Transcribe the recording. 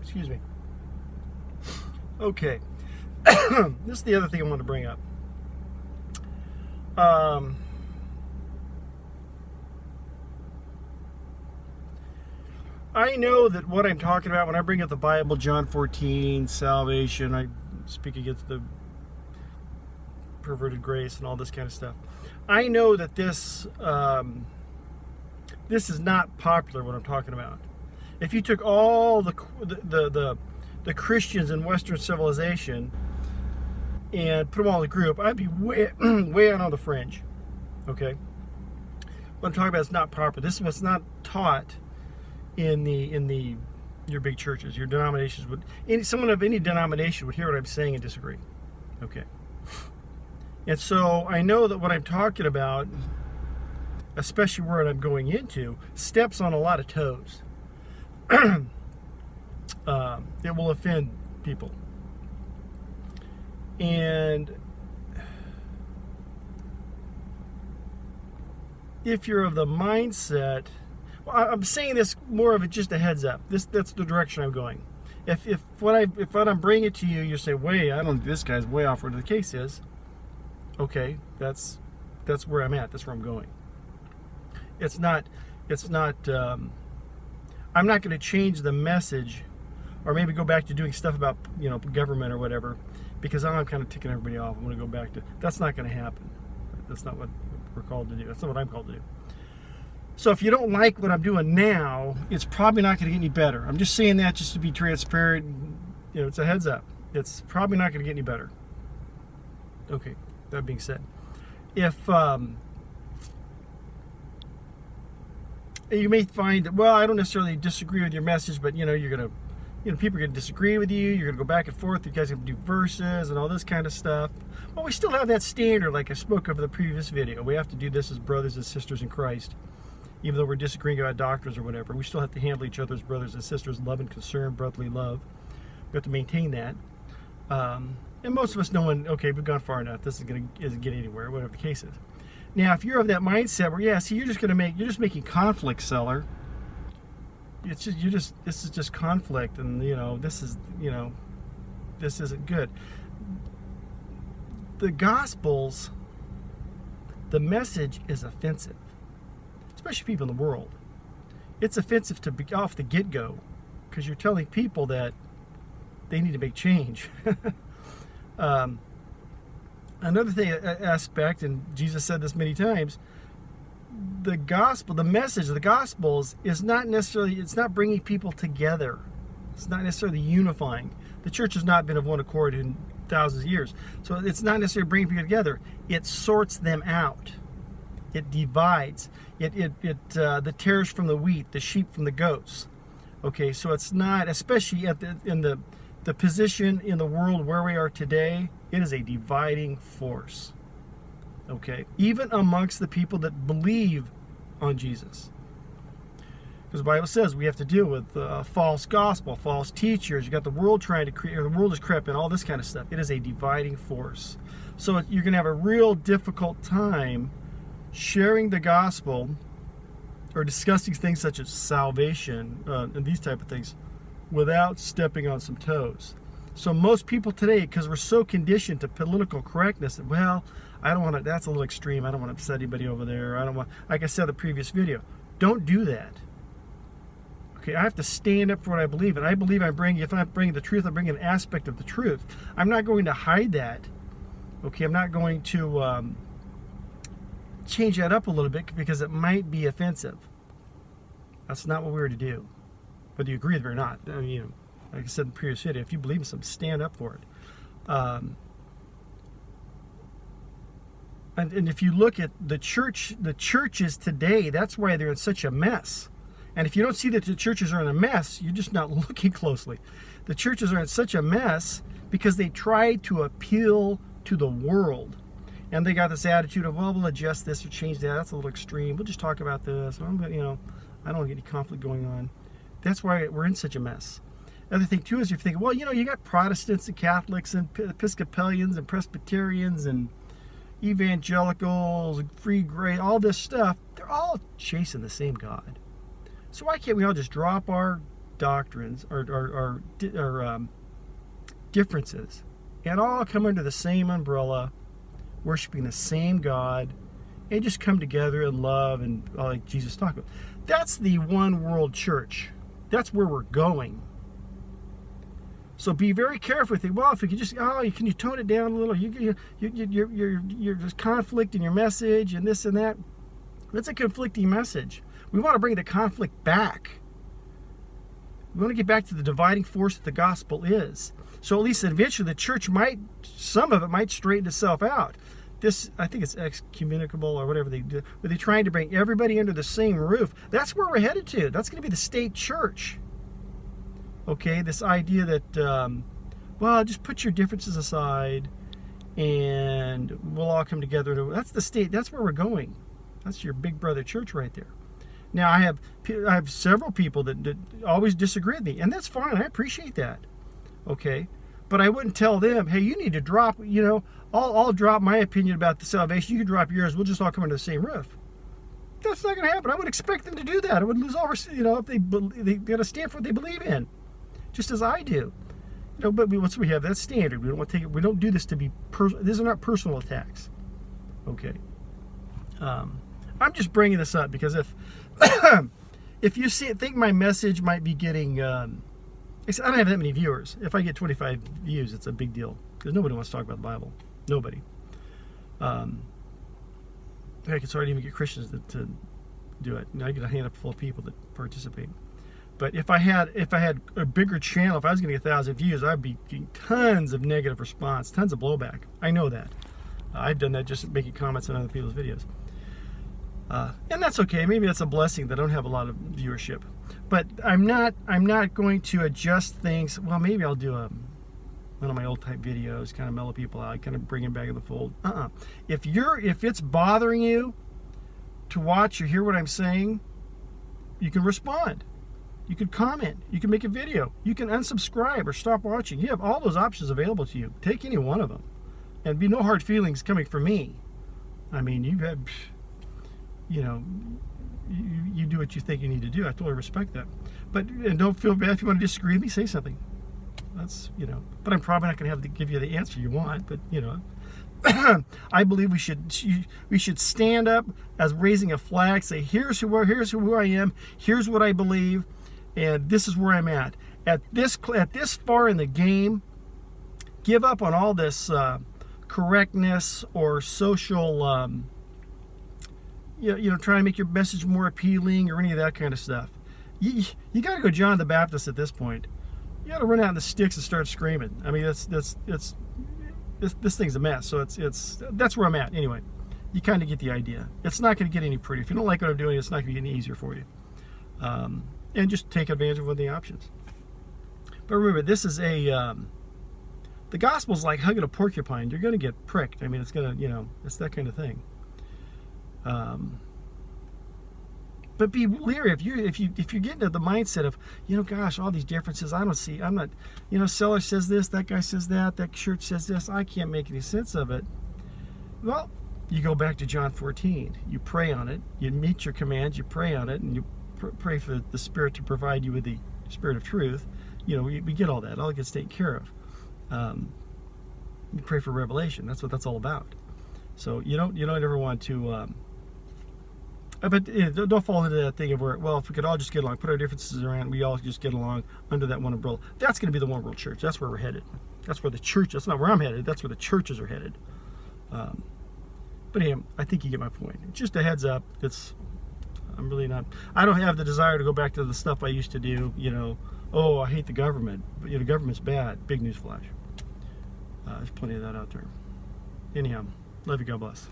Excuse me. Okay. This is the other thing I want to bring up. I know that what I'm talking about when I bring up the Bible, John 14, salvation, I speak against the perverted grace and all this kind of stuff. I know that this is not popular, what I'm talking about. If you took all the Christians in Western civilization and put them all in a group, I'd be way out on the fringe. Okay, what I'm talking about is not popular. This is what's not taught in your big churches, your denominations. Someone of any denomination would hear what I'm saying and disagree. Okay, and so I know that what I'm talking about, especially where I'm going into, steps on a lot of toes. It will offend people. And if you're of the mindset, well, I'm saying this more of just a heads up. That's the direction I'm going. If what I'm bringing to you, you say, "Wait, this guy's way off where the case is." Okay, that's where I'm at. That's where I'm going. It's not. I'm not going to change the message, or maybe go back to doing stuff about government or whatever, because I'm kind of ticking everybody off. I'm going to go back to. That's not going to happen. That's not what we're called to do. That's not what I'm called to do. So if you don't like what I'm doing now, it's probably not going to get any better. I'm just saying that just to be transparent. It's a heads up. It's probably not going to get any better. Okay, that being said, if you may find that, well, I don't necessarily disagree with your message, but you're going to, people are going to disagree with you. You're going to go back and forth. You guys have to do verses and all this kind of stuff. Well, we still have that standard, like I spoke of in the previous video. We have to do this as brothers and sisters in Christ. Even though we're disagreeing about doctrines or whatever, we still have to handle each other as brothers and sisters, love and concern, brotherly love. We have to maintain that. And most of us know okay, we've gone far enough. This isn't getting anywhere, whatever the case is. Now, if you're of that mindset where, you're just making conflict, seller. This is just conflict, and this isn't good. The Gospels, the message is offensive, especially people in the world. It's offensive to be off the get-go, because you're telling people that they need to make change. Another aspect, and Jesus said this many times, the gospel, the message of the Gospels is not necessarily, it's not bringing people together. It's not necessarily unifying. The church has not been of one accord in thousands of years. So it's not necessarily bringing people together. It sorts them out. It divides. The tares from the wheat, the sheep from the goats. Okay, so it's not, especially in the position in the world where we are today, it is a dividing force. Okay, even amongst the people that believe on Jesus. Because the Bible says we have to deal with false gospel, false teachers. You got the world trying to create, the world is creeping, all this kind of stuff. It is a dividing force. So you're going to have a real difficult time sharing the gospel or discussing things such as salvation and these type of things without stepping on some toes. So most people today, because we're so conditioned to political correctness, that, well, I don't want to, that's a little extreme. I don't want to upset anybody over there. I don't want, like I said in the previous video, don't do that. Okay, I have to stand up for what I believe. And I believe if I'm bringing the truth, I'm bringing an aspect of the truth. I'm not going to hide that. Okay, I'm not going to change that up a little bit because it might be offensive. That's not what we were to do. Whether you agree with it or not. I mean, like I said in the previous video, if you believe in something, stand up for it. And if you look at the churches today, that's why they're in such a mess. And if you don't see that the churches are in a mess, you're just not looking closely. The churches are in such a mess because they try to appeal to the world. And they got this attitude of, well, we'll adjust this or change that. That's a little extreme. We'll just talk about this. I don't want any conflict going on. That's why we're in such a mess. Other thing, too, is you're thinking, well, you got Protestants and Catholics and Episcopalians and Presbyterians and evangelicals and free grace, all this stuff. They're all chasing the same God. So why can't we all just drop our doctrines or differences and all come under the same umbrella, worshiping the same God, and just come together in love and like Jesus talked about? That's the one world church. That's where we're going. So be very careful with it. Well, if you could just, can you tone it down a little? You're just conflict in your message and this and that. That's a conflicting message. We want to bring the conflict back. We want to get back to the dividing force that the gospel is. So at least eventually the church some of it might straighten itself out. This, I think it's excommunicable or whatever they do, where they're trying to bring everybody under the same roof. That's where we're headed to. That's going to be the state church. Okay, this idea that, just put your differences aside and we'll all come together. That's the state. That's where we're going. That's your big brother church right there. Now, I have several people that always disagree with me, and that's fine. I appreciate that. Okay, but I wouldn't tell them, hey, you need to drop, I'll drop my opinion about the salvation. You can drop yours. We'll just all come under the same roof. That's not going to happen. I would expect them to do that. I would lose all, if they got to stand for what they believe in, just as I do. But once we have that standard, we don't want to take it. We don't do this to be these are not personal attacks. Okay. I'm just bringing this up because if you think my message might be getting, I don't have that many viewers. If I get 25 views, it's a big deal because nobody wants to talk about the Bible. Nobody. Heck, it's hard to even get Christians to do it. I get a hand up full of people that participate. But if I had a bigger channel, if I was going to get 1,000 views, I'd be getting tons of negative response, tons of blowback. I know that. I've done that just making comments on other people's videos. And that's okay. Maybe that's a blessing that I don't have a lot of viewership. But I'm not going to adjust things. Well, maybe I'll do one of my old type videos, kind of mellow people out, kind of bring them back in the fold. If it's bothering you to watch or hear what I'm saying, you can respond. You can comment. You can make a video. You can unsubscribe or stop watching. You have all those options available to you. Take any one of them. And be no hard feelings coming from me. I mean, you do what you think you need to do. I totally respect that. And don't feel bad if you want to disagree with me, say something. That's, but I'm probably not going to have to give you the answer you want, but, I believe we should stand up as raising a flag, say, here's who I am, here's what I believe, and this is where I'm at. At this far in the game, give up on all this correctness or social, trying to make your message more appealing or any of that kind of stuff. You got to go John the Baptist at this point. You got to run out in the sticks and start screaming. I mean, this thing's a mess. So that's where I'm at anyway. You kind of get the idea. It's not going to get any prettier. If you don't like what I'm doing, it's not going to get any easier for you. And just take advantage of one of the options. But remember, this is the gospel's like hugging a porcupine. You're going to get pricked. I mean, it's going to, it's that kind of thing. But be leery if you get into the mindset of, gosh, all these differences, I'm not, Seller says this, that guy says that church says this, I can't make any sense of it. Well, you go back to John 14. You pray on it. You meet your commands. You pray on it, and you pray for the Spirit to provide you with the Spirit of truth. We get all that. All gets taken care of. You pray for revelation. That's what that's all about. So you don't ever want to. But don't fall into that thing of where, well, if we could all just get along, put our differences around, we all just get along under that one umbrella. That's going to be the one world church. That's where we're headed. That's where the church. That's not where I'm headed. That's where the churches are headed. But anyway, I think you get my point. Just a heads up. I'm really not. I don't have the desire to go back to the stuff I used to do. I hate the government. But the government's bad. Big news flash. There's plenty of that out there. Anyhow, love you. God bless.